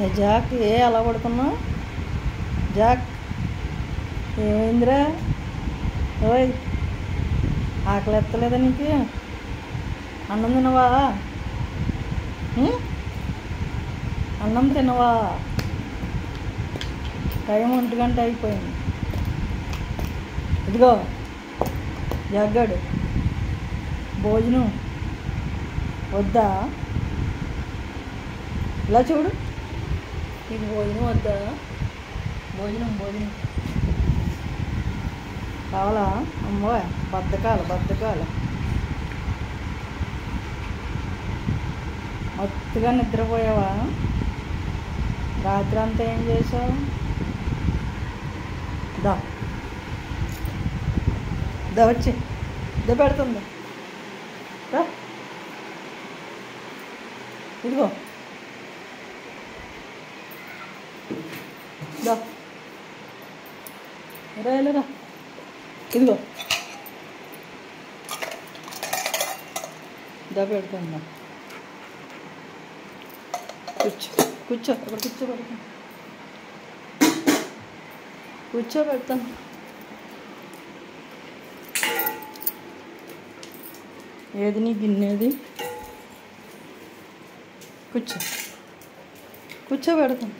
ఏ Jack అలా పడుకున్నావు? Jack ఏమైందిరా? ఓయ్ ఆకలి ఎత్తలేదా నీకు? అన్నం తినవా? అన్నం తినవా? టైం 1 గంట అయిపోయింది. ఇదిగో జగ్గాడు భోజనం వద్దా? ఇలా చూడు, నీకు భోజనం వద్దా? భోజనం కావాలా? అమ్మో బద్ధకాలు మొత్తగా నిద్రపోయావా? రాత్రి అంతా ఏం చేసావు? దా వచ్చి పెడుతుంది. ఇదిగో రా ఇదిగో పెడుతుందా? కూర్చో అక్కడ కూర్చోబెడతాను. ఏది నీ గిన్నెది? కూర్చోబెడతాను.